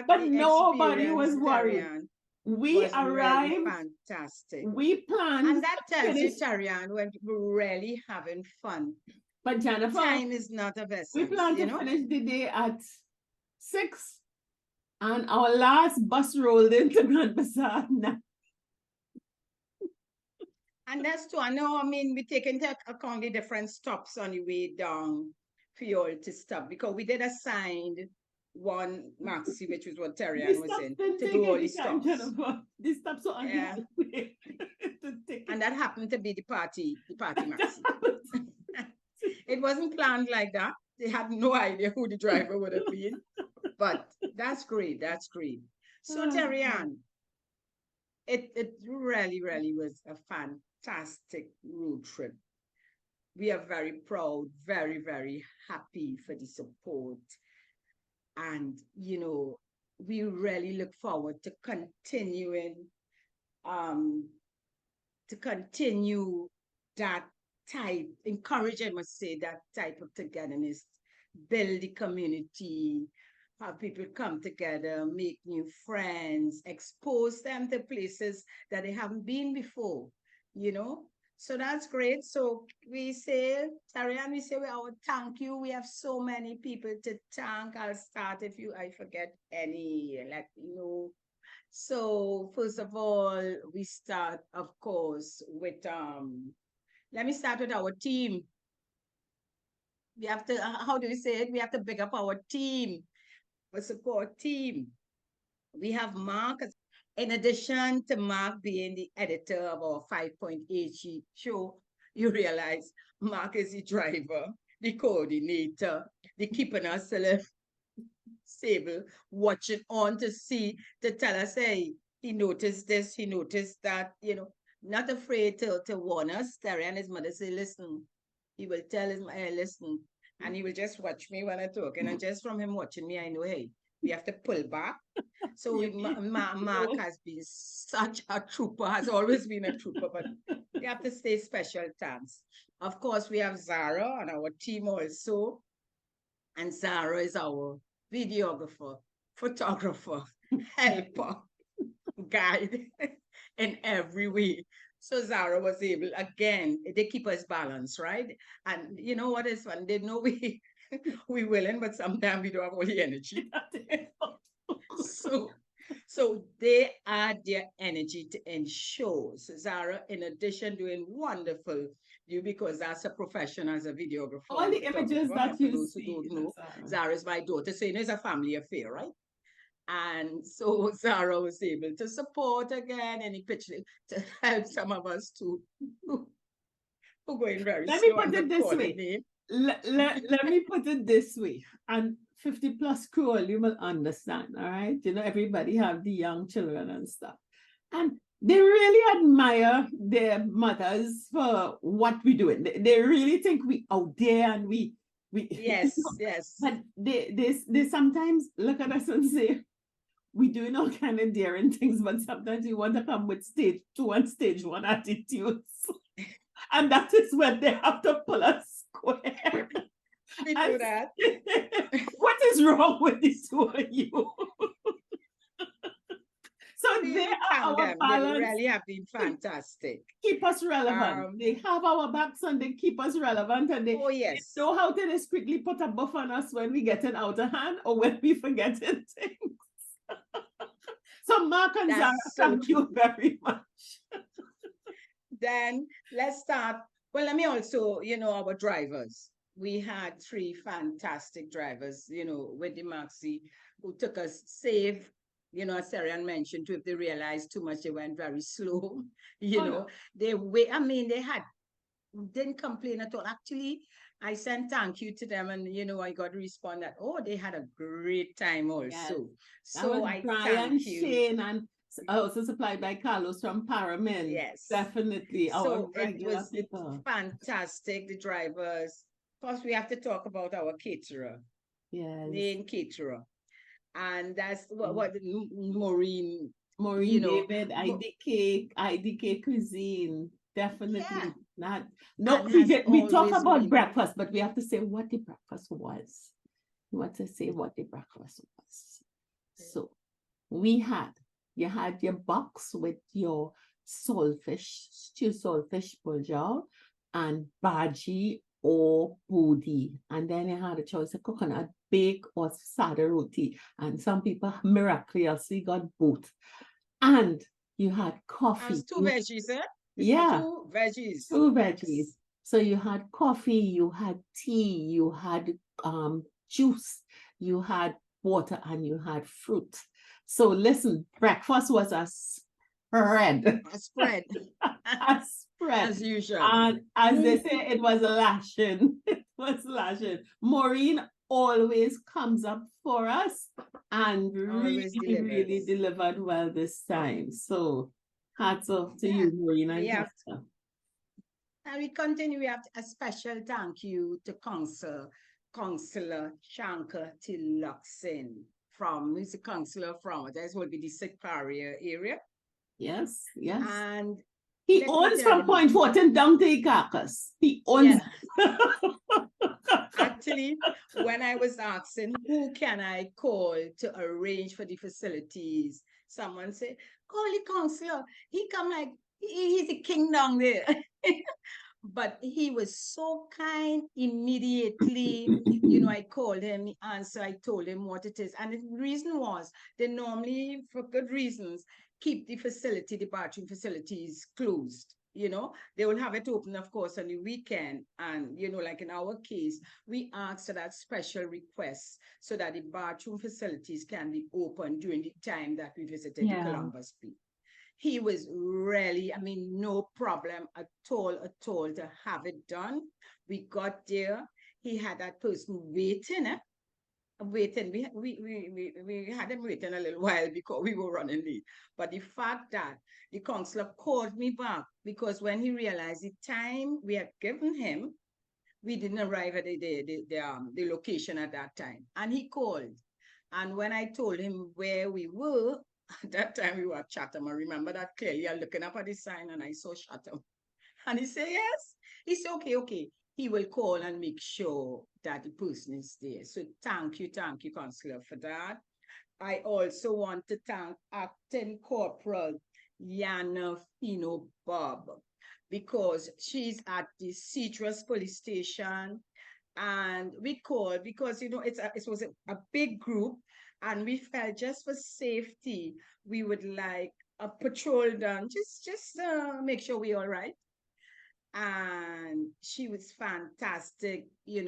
but nobody was worried. We arrived. Really fantastic. We planned. And that tells you, Terri, we're really having fun. But Jennifer, time is not of essence. We planned to finish the day at 6, and our last bus rolled into Grand Bazaar. And that's true. I know, I mean, we take into account the different stops on the way down for you all to stop, because we did assign one maxi, which was what Terri was in, to do all the stops. The stops are on the way. And that happened to be the party maxi. It wasn't planned like that. They had no idea who the driver would have been. But that's great. That's great. So Terri, it really, really was a fantastic road trip. We are very proud, very, very happy for the support. And, we really look forward to continuing, to continue that type, encourage, I must say, that type of togetherness, build the community, have people come together, make new friends, expose them to places that they haven't been before, you know. So that's great. So we say, Terri, and we say our thank you. We have so many people to thank. I'll start if I forget any, let me know. So first of all, we start, of course, with let me start with our team. We have to, how do we say it? We have to big up our team, our support team. We have Mark. In addition to Mark being the editor of our 5.8 show, you realize Mark is the driver, the coordinator, the keeping us stable, watching on to see, to tell us, hey, he noticed this, he noticed that, you know, not afraid to warn us. Terri and his mother say, listen, he will tell his mother, listen, and he will just watch me when I talk. And just from him watching me, I know, hey, we have to pull back. So Mark has been such a trooper, has always been a trooper, but we have to say special thanks. Of course, we have Zara on our team also. And Zara is our videographer, photographer, helper, guide in every way. So Zara was able, again, they keep us balanced, right? And you know what is fun? They know we willing, but sometimes we don't have all the energy. So they add their energy to ensure. So Zara, in addition, doing wonderful, because that's a profession as a videographer. All the images that you see. Who don't know, Zara is my daughter, so it's a family affair, right? And so Zara was able to support again any pitch to help some of us too, who going very slow. Let me put it this way. Let me put it this way. And 50 plus crew, you will understand, all right? You know, everybody have the young children and stuff. And they really admire their mothers for what we're doing. They really think we out there and we yes, yes. But they sometimes look at us and say, we doing all kind of daring things, but sometimes we want to come with stage 2 and stage 1 attitudes. And that is when they have to pull us square. We do that. What is wrong with the two of you? So they are our balance. They really have been fantastic. Keep us relevant. They have our backs and they keep us relevant, and they know how to discreetly put a buff on us when we get it out of hand or when we forget things. So Mark and Zara, thank you very much. Then let's start. Well, let me also, our drivers. We had 3 fantastic drivers, with the Maxi, who took us safe. As Terri mentioned, if they realized too much, they went very slow. They didn't complain at all. Actually, I sent thank you to them, and I got to respond that they had a great time also. Yes. So I thank you. Shane, and also supplied by Carlos from Paramin. Yes, definitely. So it was fantastic. The drivers. Of course, we have to talk about our caterer. Yes, main caterer. And that's what Maureen, David, IDK cuisine, definitely not. No, we talk about breakfast, but we have to say what the breakfast was. We want to say what the breakfast was. So you had your box with your saltfish, stew saltfish bulgur, and bhaji or budi, and then you had a choice of coconut bake or sada roti, and some people miraculously got both. And you had coffee. 2 veggies, eh? Yeah, 2 veggies. 2 veggies. So you had coffee, you had tea, you had juice, you had water, and you had fruit. So listen, breakfast was a spread. A spread. A spread. As usual. And as they say, it was lashing. It was lashing. Maureen always comes up for us and really delivered well this time. So hats off to you, Maureen. And we continue. We have a special thank you to Councillor Shankar Tilaksin who's the councillor from, that will be the Siparia area. Yes, yes. And he owns from Point Fortin down to Icacos. He owns. Yeah. actually, when I was asking who can I call to arrange for the facilities, someone said, call the counselor. He come like, he's a king down there. But he was so kind immediately. I called him, he answered, I told him what it is. And the reason was they normally, for good reasons, keep the bathroom facilities closed. They will have it open, of course, on the weekend. And, like in our case, we asked for that special request so that the bathroom facilities can be open during the time that we visited the Columbus Beach. He was really, no problem at all to have it done. We got there. He had that person waiting. We had him waiting a little while because we were running late. But the fact that the counselor called me back because when he realized the time we had given him, we didn't arrive at the location at that time. And he called. And when I told him where we were, at that time we were at Chatham. I remember that clearly. I looking up at the sign and I saw Chatham. And he said, yes. He said, okay. He will call and make sure that the person is there. So thank you, Counselor, for that. I also want to thank Acting Corporal Yana Fino Bob because she's at the Cedros police station. And we called because, it was a big group. And we felt just for safety, we would like a patrol done, just make sure we're all right. And she was fantastic, she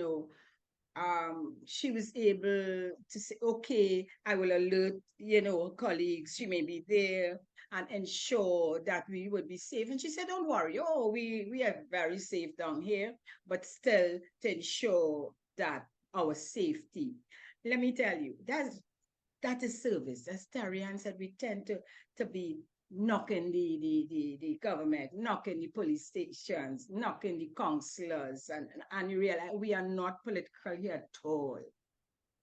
was able to say, okay, I will alert, colleagues, she may be there and ensure that we would be safe. And she said, don't worry, we are very safe down here, but still to ensure that our safety. Let me tell you, that is service. As Terri said, we tend to be knocking the government, knocking the police stations, knocking the counselors, and you realize we are not political here at all.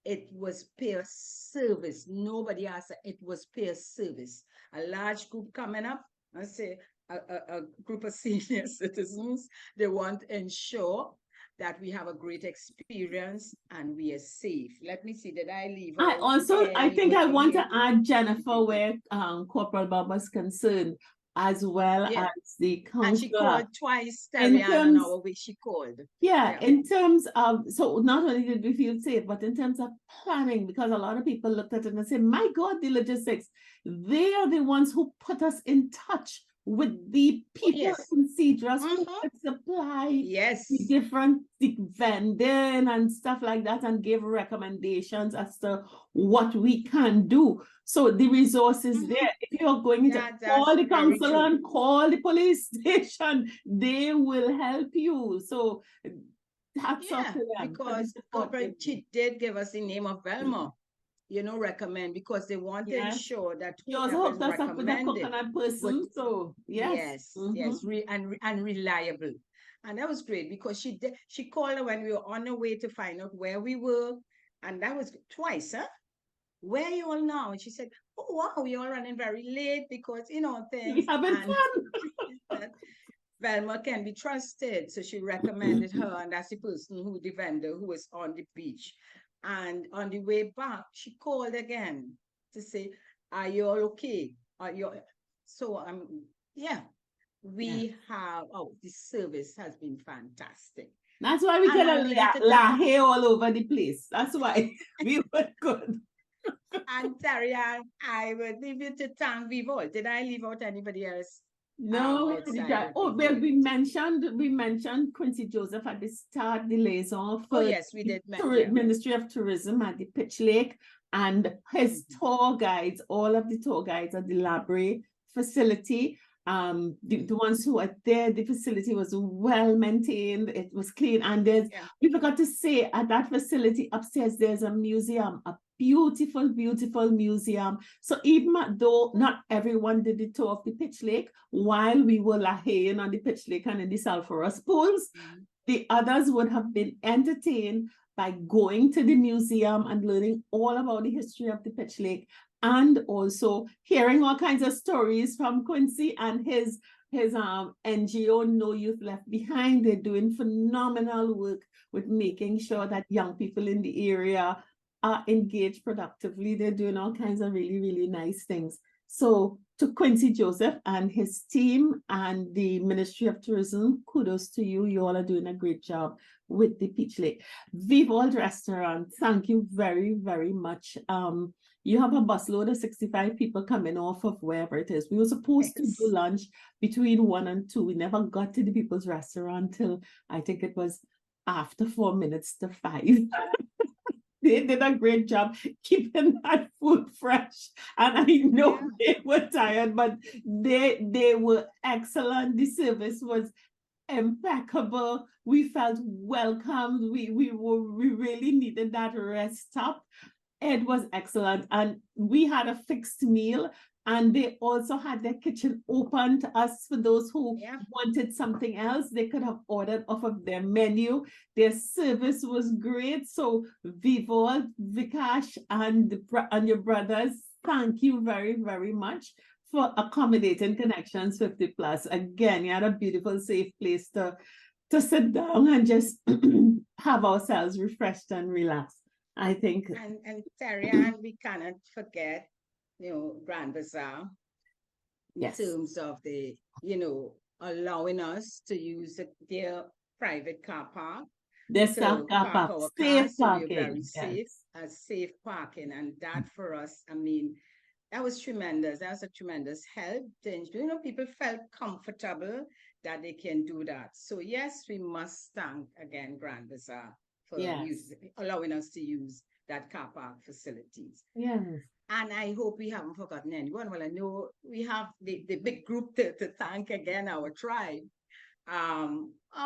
It was peer service. Nobody asked. It was peer service. A large group coming up, I say a group of senior citizens, they want to ensure that we have a great experience and we are safe. Let me see, did I leave? I think I want to add, Jennifer, where Corporal Bob was concerned, as well as the counselor. And she called twice, Terri, on our way she called. In terms of, so not only did we feel safe, but in terms of planning, because a lot of people looked at it and said, my God, the logistics, they are the ones who put us in touch with the people in Cedros who could supply the different vending and stuff like that and give recommendations as to what we can do. So the resources there, if you're going to call the counselor and call the police station, they will help you. So hats off to them. Because she did give us the name of Velma. Recommend because they want to ensure that you also hooked us up with a coconut person. So yes, and reliable. And that was great because she called her when we were on the way to find out where we were, and that was twice, where are you all now? And she said, oh wow, we all running very late because things. We having fun. Velma can be trusted, so she recommended her, and that's the person the vendor who was on the beach. And on the way back, she called again to say, are you all okay? So, we have, the service has been fantastic. That's why we get a latte all over the place. That's why we were good. And Terri, I would leave you to thank Vivo. Did I leave out anybody else? No, we mentioned Quincy Joseph at the start, the liaison for we did Ministry of Tourism at the Pitch Lake, and his tour guides, all of the tour guides at the library facility. The ones who were there, the facility was well maintained, it was clean, and we forgot to say at that facility upstairs there's a museum, a beautiful museum. So even though not everyone did the tour of the Pitch Lake, while we were lahaying on the Pitch Lake and in the sulfurous pools, the others would have been entertained by going to the museum and learning all about the history of the Pitch Lake, and also hearing all kinds of stories from Quincy and his his NGO, No Youth Left Behind. They're doing phenomenal work with making sure that young people in the area are engaged productively. They're doing all kinds of really, really nice things. So to Quincy Joseph and his team and the Ministry of Tourism, kudos to you. You all are doing a great job with the Peach Lake. Vivold Restaurant, thank you very, very much. You have a busload of 65 people coming off of wherever it is. We were supposed to do lunch between 1 and 2. We never got to the People's Restaurant till I think it was after 4 minutes to 5. They did a great job keeping that food fresh. And I know they were tired, but they were excellent. The service was impeccable. We felt welcomed. We really needed that rest stop. It was excellent. And we had a fixed meal. And they also had their kitchen open to us for those who wanted something else. They could have ordered off of their menu. Their service was great. So Vivold, Vikash, and your brothers, thank you very, very much for accommodating Connections 50 Plus. Again, you had a beautiful, safe place to sit down and just have ourselves refreshed and relaxed. I think. And Terri, and we cannot forget, Grand Bazaar, in terms of the, allowing us to use their private car park. There's car park, safe parking. Very safe parking. And that for us, I mean, that was tremendous. That was a tremendous help. People felt comfortable that they can do that. So yes, we must thank again Grand Bazaar for allowing us to use that car park facilities. Yes. And I hope we haven't forgotten anyone. Well, I know we have the big group to thank again, our tribe. I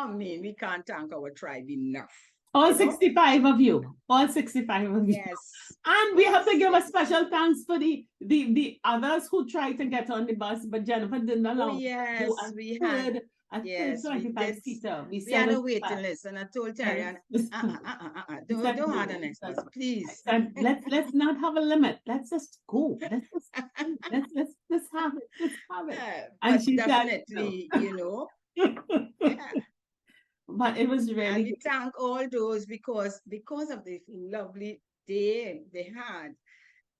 mean, we can't thank our tribe enough. All 65 of you. All 65 of you. Yes. And we have to give a special thanks for the others who tried to get on the bus, but Jennifer didn't allow. Oh, yes, we had. Yes, 25 seater. We had a waiting list, and I told Terri, don't add an next bus, please. Let's not have a limit. Let's just go. Let's have it. Let's have it. And she definitely, But it was really. And we thank all those because of the lovely day they had,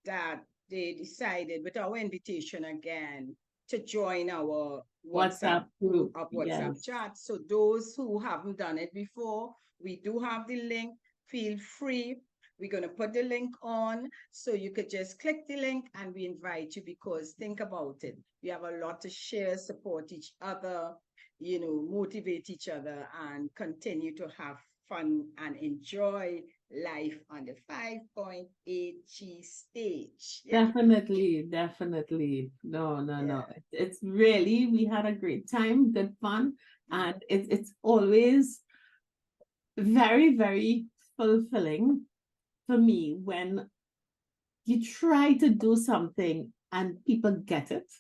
that they decided with our invitation again to join our WhatsApp group, WhatsApp chat. So those who haven't done it before, we do have the link. Feel free. We're going to put the link on, so you could just click the link and we invite you, because think about it. We have a lot to share, support each other, motivate each other, and continue to have fun and enjoy life on the 5.8G stage. Definitely. No. It's really, we had a great time, good fun, and it's always very, very fulfilling for me when you try to do something and people get it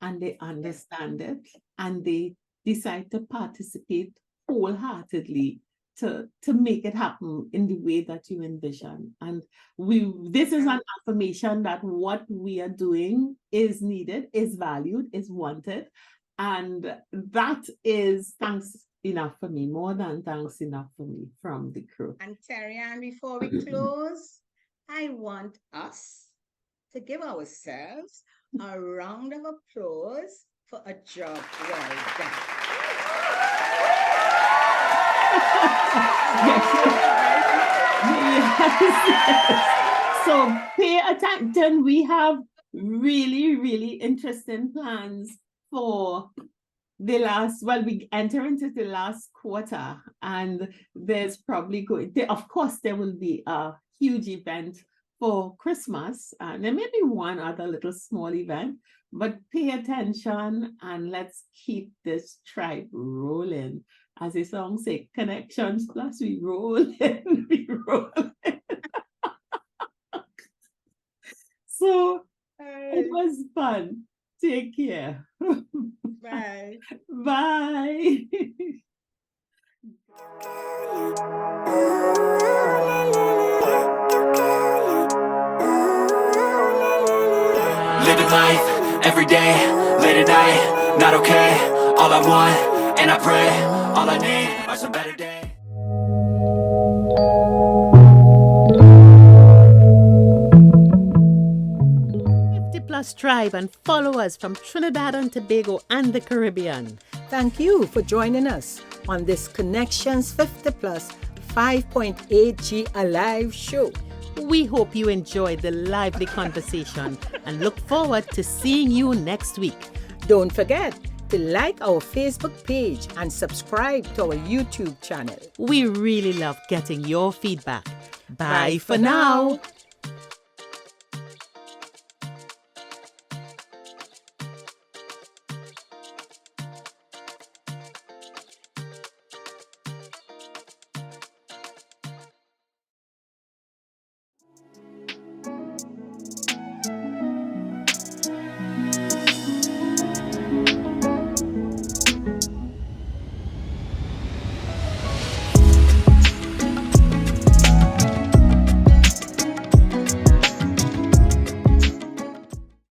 and they understand it and they decide to participate wholeheartedly to make it happen in the way that you envision. And this is an affirmation that what we are doing is needed, is valued, is wanted. And that is thanks enough for me, more than thanks enough for me from the crew. And Terri, and before we close, I want us to give ourselves a round of applause for a job well done. Yes. So pay attention. We have really, really interesting plans for we enter into the last quarter, and there's probably of course, there will be a huge event for Christmas, and there may be one other little small event, but pay attention and let's keep this tribe rolling. As the song say, Connections Plus, we roll in, we roll in. So it was fun. Take care. Bye. Bye. Living life, every day, late at night, not okay. All I want, and I pray, all I need are some better days. Plus tribe and follow us from Trinidad and Tobago and the Caribbean. Thank you for joining us on this Connections 50 Plus 5.8G Alive show. We hope you enjoyed the lively conversation and look forward to seeing you next week. Don't forget to like our Facebook page and subscribe to our YouTube channel. We really love getting your feedback. Bye for now.